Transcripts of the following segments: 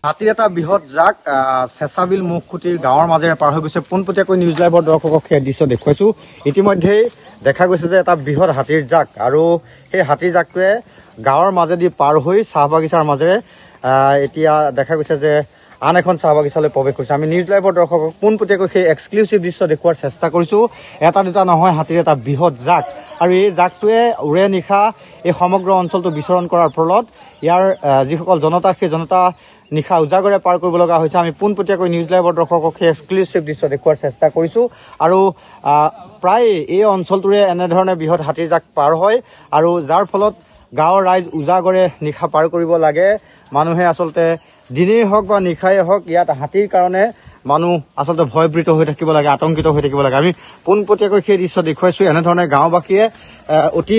হাতীৰ এটা বৃহৎ জাক চেঁচাবিল মুখখুটিৰ গাঁৱৰ মাজেৰে পাৰ হৈ গৈছে। পোনপটীয়াকৈ নিউজ লাইভৰ দৰ্শকক সেই দৃশ্য দেখুৱাইছো। ইতিমধ্যেই দেখা গৈছে যে এটা বৃহৎ হাতীৰ জাক আৰু সেই হাতীৰ জাকটোৱে গাঁৱৰ মাজেদি পাৰ হৈ চাহ বাগিচাৰ মাজেৰে এতিয়া দেখা গৈছে যে আন এখন চাহ বাগিচালৈ প্ৰৱেশ কৰিছে। আমি নিউজ লাইভৰ দৰ্শকক পোনপটীয়াকৈ সেই এক্সক্লুচিভ দৃশ্য দেখুওৱাৰ চেষ্টা কৰিছো। এটা দুটা নহয়, হাতীৰ এটা বৃহৎ জাক আৰু এই জাকটোৱে উৰে নিশা এই সমগ্ৰ অঞ্চলটো বিচৰণ কৰাৰ ফলত ইয়াৰ যিসকল জনতা সেই জনতা নিশা উজাগৰে পাৰ কৰিব লগা হৈছে। আমি পোনপটীয়াকৈ নিউজ লাইভৰ দৰ্শকক সেই এক্সক্লুচিভ দৃশ্য দেখুওৱাৰ চেষ্টা কৰিছোঁ আৰু প্ৰায় এই অঞ্চলটোৰে এনেধৰণে বৃহৎ হাতীৰ জাক পাৰ হয় আৰু যাৰ ফলত গাঁৱৰ ৰাইজ উজাগৰে নিশা পাৰ কৰিব লাগে। মানুহে আচলতে দিনেই হওক বা নিশাই হওক ইয়াত হাতীৰ কাৰণে মানুহ আচলতে ভয়ভীত হৈ থাকিব লাগে, আতংকিত হৈ থাকিব লাগে। আমি পোনপটীয়াকৈ সেই দৃশ্য দেখুৱাইছোঁ। এনেধৰণে গাঁওবাসীয়ে অতি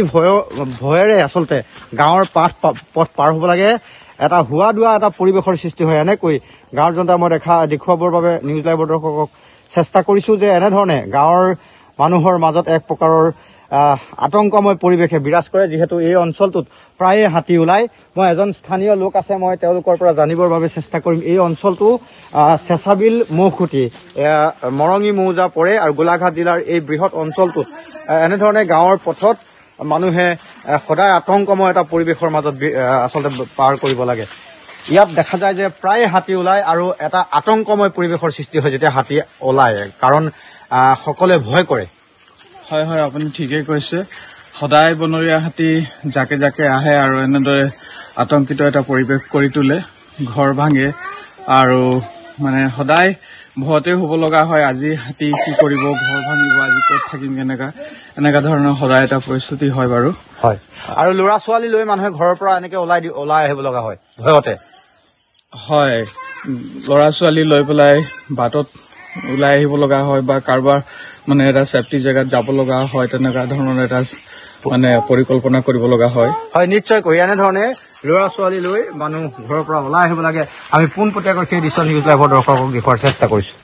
ভয়েৰে আচলতে গাঁৱৰ পথ পাৰ হ'ব লাগে। এটা হোৱা দোৱা এটা পৰিৱেশৰ সৃষ্টি হয়। এনেকৈ গাঁৱৰ জনতা মই দেখুৱাবৰ বাবে নিউজ লাইভৰ দৰ্শকক চেষ্টা কৰিছোঁ যে এনেধৰণে গাঁৱৰ মানুহৰ মাজত এক প্ৰকাৰৰ আতংকময় পৰিৱেশে বিৰাজ কৰে, যিহেতু এই অঞ্চলটোত প্ৰায়ে হাতী ওলায়। মই এজন স্থানীয় লোক আছে, মই তেওঁলোকৰ পৰা জানিবৰ বাবে চেষ্টা কৰিম। এই অঞ্চলটো চেঁচাবিল মৌখুটি মৰঙী মৌজা পৰে আৰু গোলাঘাট জিলাৰ এই বৃহৎ অঞ্চলটোত এনেধৰণে গাঁৱৰ পথত মানুহে সদায় আতংকময় এটা পৰিৱেশৰ মাজত আচলতে পাৰ কৰিব লাগে। ইয়াত দেখা যায় যে প্ৰায় হাতী ওলায় আৰু এটা আতংকময় পৰিৱেশৰ সৃষ্টি হয় যেতিয়া হাতী ওলায়, কাৰণ সকলোৱে ভয় কৰে। হয় হয়, আপুনি ঠিকেই কৈছে। সদায় বনৰীয়া হাতী জাকে জাকে আহে আৰু এনেদৰে আতংকিত এটা পৰিৱেশ কৰি তোলে, ঘৰ ভাঙে আৰু মানে সদায় ভয়তে হ'ব লগা হয়। আজি হাতী কি কৰিব, ঘৰ ভাঙিব, আজি ক'ত থাকিম, এনেকা ধৰণৰ সদায় এটা পৰিস্থিতি হয় বাৰু। হয়, আৰু ল'ৰা ছোৱালী লৈ মানুহে ঘৰৰ পৰা এনেকে ওলাই আহিব লগা হয় ভয়তে। হয়, ল'ৰা ছোৱালী লৈ পেলাই বাটত ওলাই আহিব লগা হয় বা কাৰোবাৰ মানে এটা ছেফটি জেগাত যাব লগা হয়, তেনেকুৱা ধৰণৰ এটা মানে পৰিকল্পনা কৰিব লগা হয়। হয়, নিশ্চয়কৈ এনেধৰণে ল'ৰা ছোৱালী লৈ মানুহ ঘৰৰ পৰা ওলাই আহিব লাগে। আমি পোনপটীয়াকৈ সেই দৃশ্য নিউজ লাইভৰ দৰ্শকক দেখুওৱাৰ চেষ্টা কৰিছোঁ।